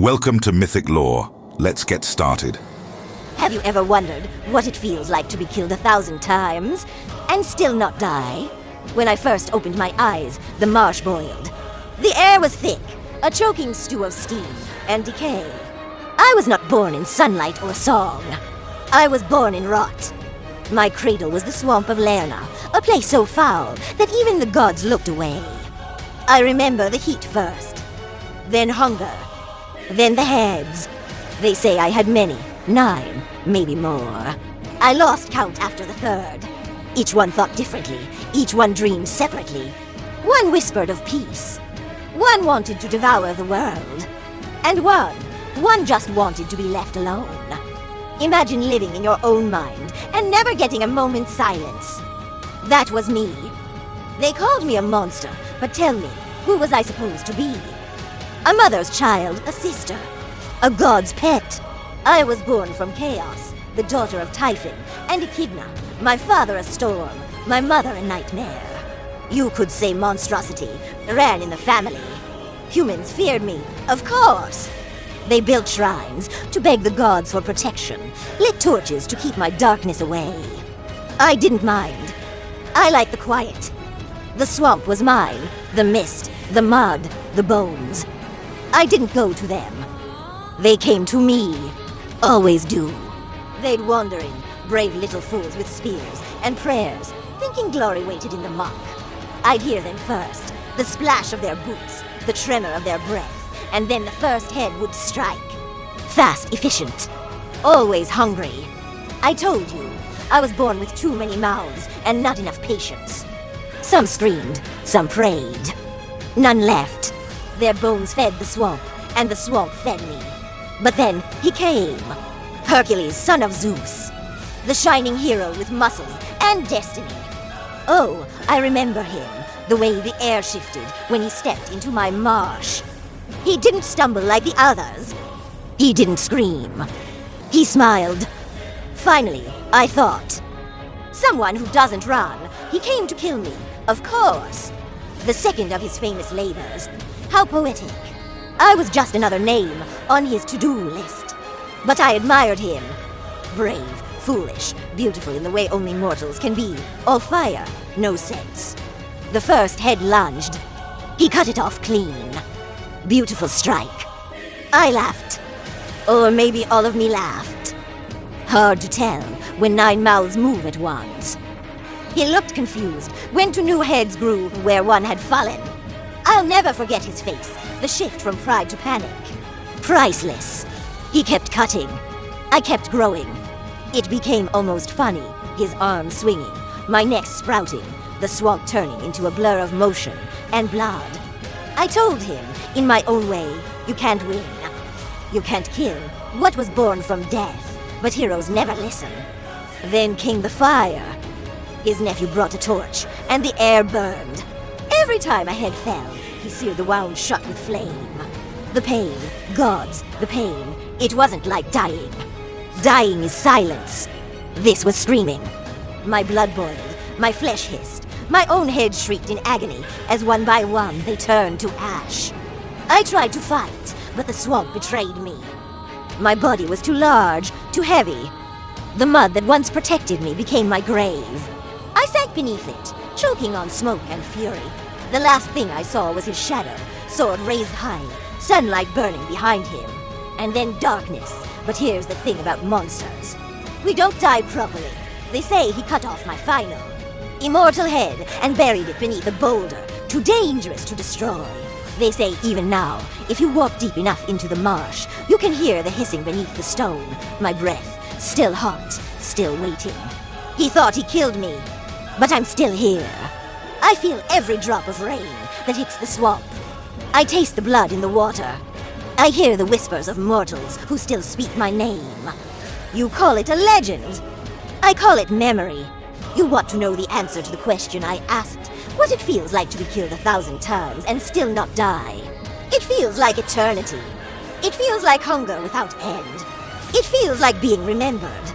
Welcome to Mythic Lore. Let's get started. Have you ever wondered what it feels like to be killed 1,000 times and still not die? When I first opened my eyes, the marsh boiled. The air was thick, a choking stew of steam and decay. I was not born in sunlight or song. I was born in rot. My cradle was the swamp of Lerna, a place so foul that even the gods looked away. I remember the heat first, then hunger, then the heads. They say I had many, 9, maybe more. I lost count after the third. Each one thought differently, each one dreamed separately. One whispered of peace. One wanted to devour the world. And one just wanted to be left alone. Imagine living in your own mind and never getting a moment's silence. That was me. They called me a monster, but tell me, who was I supposed to be? A mother's child, a sister, a god's pet. I was born from chaos, the daughter of Typhon and Echidna, my father a storm, my mother a nightmare. You could say monstrosity ran in the family. Humans feared me, of course. They built shrines to beg the gods for protection, lit torches to keep my darkness away. I didn't mind. I liked the quiet. The swamp was mine, the mist, the mud, the bones. I didn't go to them. They came to me. Always do. They'd wander in, brave little fools with spears and prayers, thinking glory waited in the muck. I'd hear them first, the splash of their boots, the tremor of their breath, and then the first head would strike. Fast, efficient, always hungry. I told you, I was born with too many mouths and not enough patience. Some screamed, some prayed. None left. Their bones fed the swamp, and the swamp fed me. But then he came. Hercules, son of Zeus. The shining hero with muscles and destiny. Oh, I remember him, the way the air shifted when he stepped into my marsh. He didn't stumble like the others. He didn't scream. He smiled. Finally, I thought. Someone who doesn't run. He came to kill me, of course. The second of his famous labors. How poetic. I was just another name on his to-do list. But I admired him. Brave, foolish, beautiful in the way only mortals can be. All fire, no sense. The first head lunged. He cut it off clean. Beautiful strike. I laughed. Or maybe all of me laughed. Hard to tell when 9 mouths move at once. He looked confused when 2 new heads grew where one had fallen. I'll never forget his face, the shift from pride to panic. Priceless. He kept cutting. I kept growing. It became almost funny, his arms swinging, my neck sprouting, the swamp turning into a blur of motion and blood. I told him, in my own way, you can't win. You can't kill what was born from death, but heroes never listen. Then came the fire. His nephew brought a torch, and the air burned. Every time a head fell, he seared the wound shut with flame. The pain, gods, the pain, it wasn't like dying. Dying is silence. This was screaming. My blood boiled, my flesh hissed, my own head shrieked in agony as one by one they turned to ash. I tried to fight, but the swamp betrayed me. My body was too large, too heavy. The mud that once protected me became my grave. I sank beneath it, choking on smoke and fury. The last thing I saw was his shadow, sword raised high, sunlight burning behind him. And then darkness. But here's the thing about monsters. We don't die properly. They say he cut off my final immortal head and buried it beneath a boulder, too dangerous to destroy. They say even now, if you walk deep enough into the marsh, you can hear the hissing beneath the stone. My breath, still hot, still waiting. He thought he killed me, but I'm still here. I feel every drop of rain that hits the swamp. I taste the blood in the water. I hear the whispers of mortals who still speak my name. You call it a legend. I call it memory. You want to know the answer to the question I asked, what it feels like to be killed 1,000 times and still not die. It feels like eternity. It feels like hunger without end. It feels like being remembered.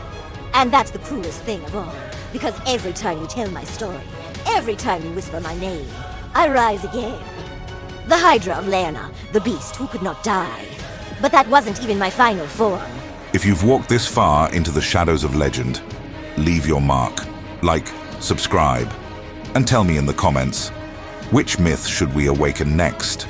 And that's the cruelest thing of all, because every time you tell my story, every time you whisper my name, I rise again. The Hydra of Lerna, the beast who could not die. But that wasn't even my final form. If you've walked this far into the shadows of legend, leave your mark. Like, subscribe, and tell me in the comments, which myth should we awaken next?